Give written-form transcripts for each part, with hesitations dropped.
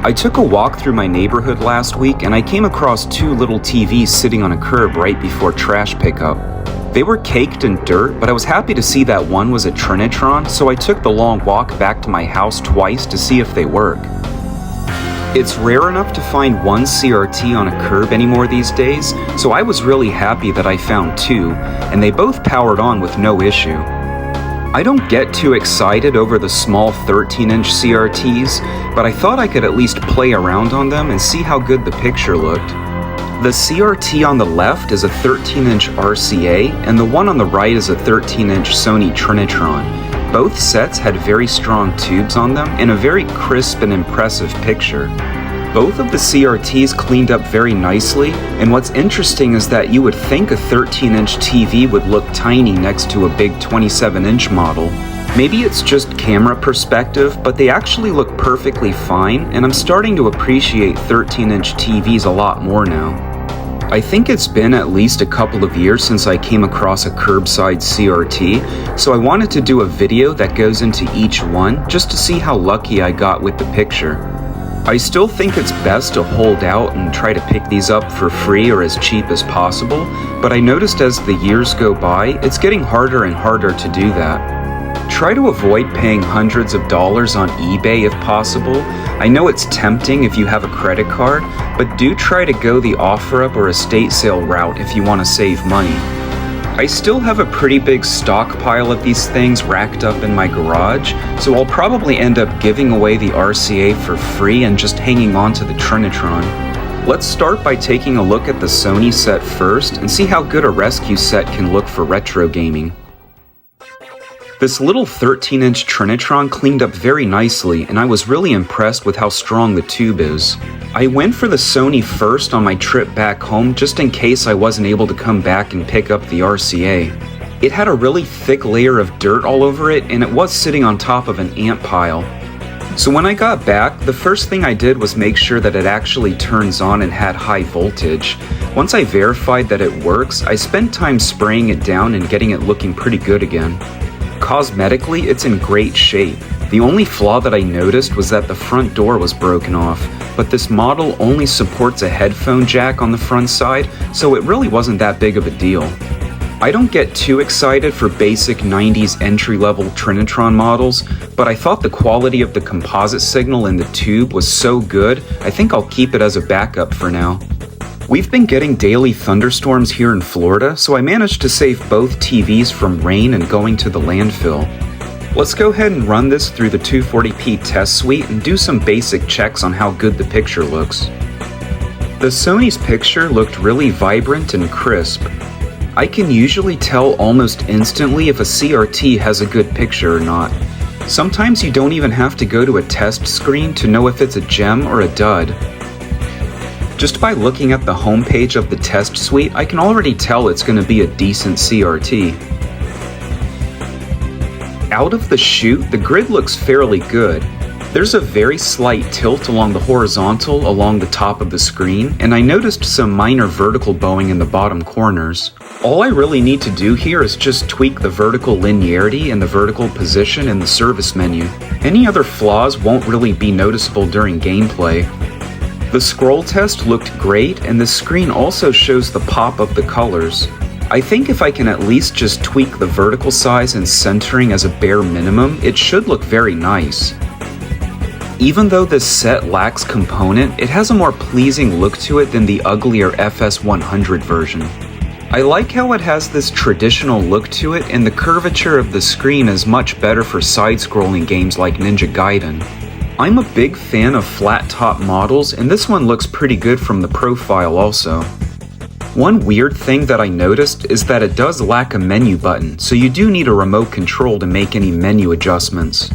I took a walk through my neighborhood last week and I came across two little TVs sitting on a curb right before trash pickup. They were caked in dirt, but I was happy to see that one was a Trinitron, so I took the long walk back to my house twice to see if they work. It's rare enough to find one CRT on a curb anymore these days, so I was really happy that I found two, and they both powered on with no issue. I don't get too excited over the small 13-inch CRTs, but I thought I could at least play around on them and see how good the picture looked. The CRT on the left is a 13-inch RCA, and the one on the right is a 13-inch Sony Trinitron. Both sets had very strong tubes on them and a very crisp and impressive picture. Both of the CRTs cleaned up very nicely, and what's interesting is that you would think a 13-inch TV would look tiny next to a big 27-inch model. Maybe it's just camera perspective, but they actually look perfectly fine, and I'm starting to appreciate 13-inch TVs a lot more now. I think it's been at least a couple of years since I came across a curbside CRT, so I wanted to do a video that goes into each one just to see how lucky I got with the picture. I still think it's best to hold out and try to pick these up for free or as cheap as possible, but I noticed as the years go by, it's getting harder and harder to do that. Try to avoid paying hundreds of dollars on eBay if possible. I know it's tempting if you have a credit card, but do try to go the OfferUp or estate sale route if you want to save money. I still have a pretty big stockpile of these things racked up in my garage, so I'll probably end up giving away the RCA for free and just hanging on to the Trinitron. Let's start by taking a look at the Sony set first and see how good a rescue set can look for retro gaming. This little 13-inch Trinitron cleaned up very nicely, and I was really impressed with how strong the tube is. I went for the Sony first on my trip back home just in case I wasn't able to come back and pick up the RCA. It had a really thick layer of dirt all over it, and it was sitting on top of an ant pile. So when I got back, the first thing I did was make sure that it actually turns on and had high voltage. Once I verified that it works, I spent time spraying it down and getting it looking pretty good again. Cosmetically, it's in great shape. The only flaw that I noticed was that the front door was broken off, but this model only supports a headphone jack on the front side, so it really wasn't that big of a deal. I don't get too excited for basic 90s entry-level Trinitron models, but I thought the quality of the composite signal in the tube was so good, I think I'll keep it as a backup for now. We've been getting daily thunderstorms here in Florida, so I managed to save both TVs from rain and going to the landfill. Let's go ahead and run this through the 240p test suite and do some basic checks on how good the picture looks. The Sony's picture looked really vibrant and crisp. I can usually tell almost instantly if a CRT has a good picture or not. Sometimes you don't even have to go to a test screen to know if it's a gem or a dud. Just by looking at the homepage of the test suite, I can already tell it's going to be a decent CRT. Out of the chute, the grid looks fairly good. There's a very slight tilt along the horizontal along the top of the screen, and I noticed some minor vertical bowing in the bottom corners. All I really need to do here is just tweak the vertical linearity and the vertical position in the service menu. Any other flaws won't really be noticeable during gameplay. The scroll test looked great, and the screen also shows the pop of the colors. I think if I can at least just tweak the vertical size and centering as a bare minimum, it should look very nice. Even though this set lacks component, it has a more pleasing look to it than the uglier FS100 version. I like how it has this traditional look to it, and the curvature of the screen is much better for side-scrolling games like Ninja Gaiden. I'm a big fan of flat-top models, and this one looks pretty good from the profile also. One weird thing that I noticed is that it does lack a menu button, so you do need a remote control to make any menu adjustments.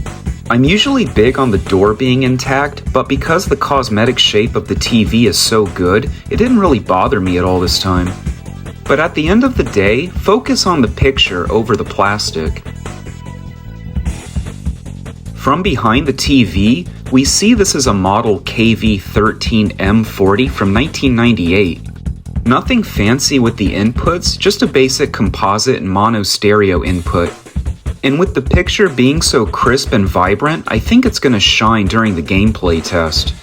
I'm usually big on the door being intact, but because the cosmetic shape of the TV is so good, it didn't really bother me at all this time. But at the end of the day, focus on the picture over the plastic. From behind the TV, we see this is a model KV13M40 from 1998. Nothing fancy with the inputs, just a basic composite and mono stereo input. And with the picture being so crisp and vibrant, I think it's going to shine during the gameplay test.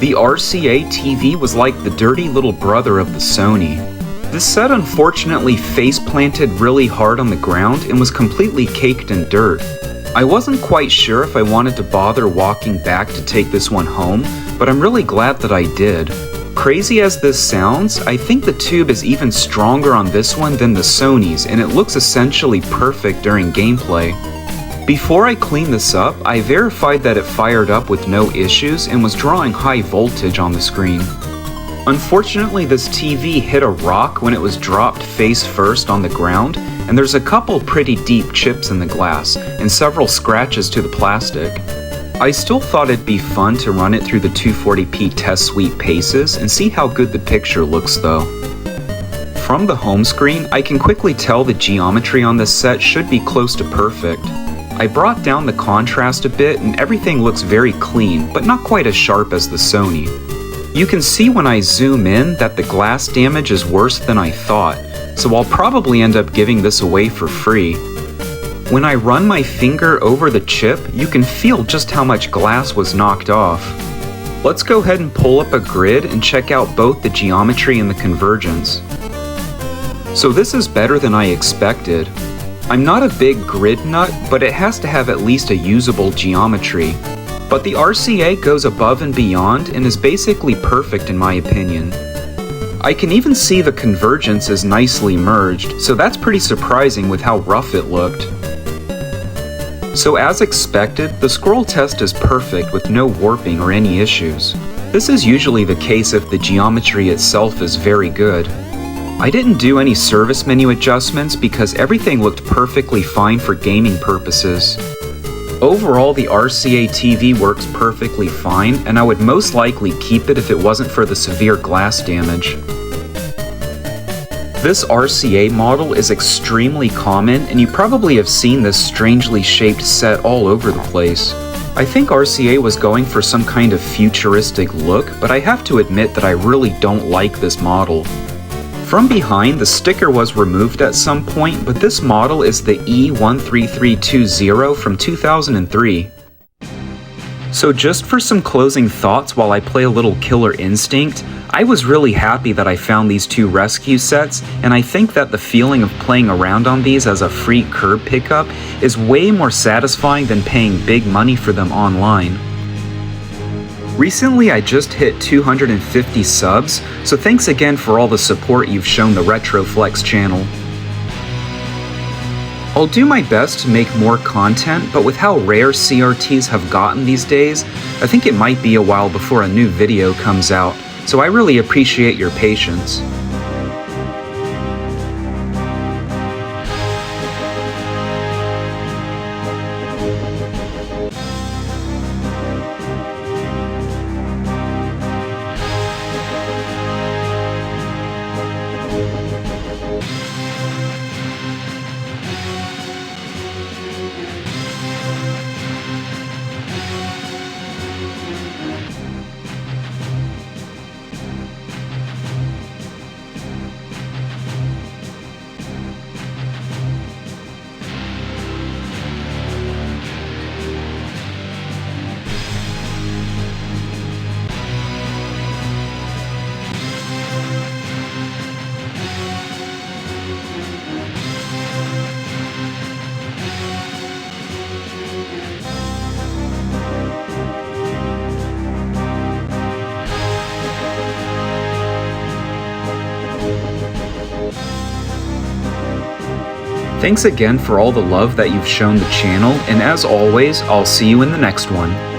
The RCA TV was like the dirty little brother of the Sony. This set unfortunately face-planted really hard on the ground and was completely caked in dirt. I wasn't quite sure if I wanted to bother walking back to take this one home, but I'm really glad that I did. Crazy as this sounds, I think the tube is even stronger on this one than the Sony's, and it looks essentially perfect during gameplay. Before I cleaned this up, I verified that it fired up with no issues and was drawing high voltage on the screen. Unfortunately, this TV hit a rock when it was dropped face first on the ground, and there's a couple pretty deep chips in the glass, and several scratches to the plastic. I still thought it'd be fun to run it through the 240p test suite paces and see how good the picture looks though. From the home screen, I can quickly tell the geometry on this set should be close to perfect. I brought down the contrast a bit and everything looks very clean, but not quite as sharp as the Sony. You can see when I zoom in that the glass damage is worse than I thought, so I'll probably end up giving this away for free. When I run my finger over the chip, you can feel just how much glass was knocked off. Let's go ahead and pull up a grid and check out both the geometry and the convergence. So this is better than I expected. I'm not a big grid nut, but it has to have at least a usable geometry. But the RCA goes above and beyond and is basically perfect in my opinion. I can even see the convergence is nicely merged, so that's pretty surprising with how rough it looked. So as expected, the scroll test is perfect with no warping or any issues. This is usually the case if the geometry itself is very good. I didn't do any service menu adjustments because everything looked perfectly fine for gaming purposes. Overall, the RCA TV works perfectly fine, and I would most likely keep it if it wasn't for the severe glass damage. This RCA model is extremely common, and you probably have seen this strangely shaped set all over the place. I think RCA was going for some kind of futuristic look, but I have to admit that I really don't like this model. From behind, the sticker was removed at some point, but this model is the E13320 from 2003. So just for some closing thoughts while I play a little Killer Instinct, I was really happy that I found these two rescue sets, and I think that the feeling of playing around on these as a free curb pickup is way more satisfying than paying big money for them online. Recently, I just hit 250 subs, so thanks again for all the support you've shown the Retroflex channel. I'll do my best to make more content, but with how rare CRTs have gotten these days, I think it might be a while before a new video comes out, so I really appreciate your patience. Thanks again for all the love that you've shown the channel, and as always, I'll see you in the next one.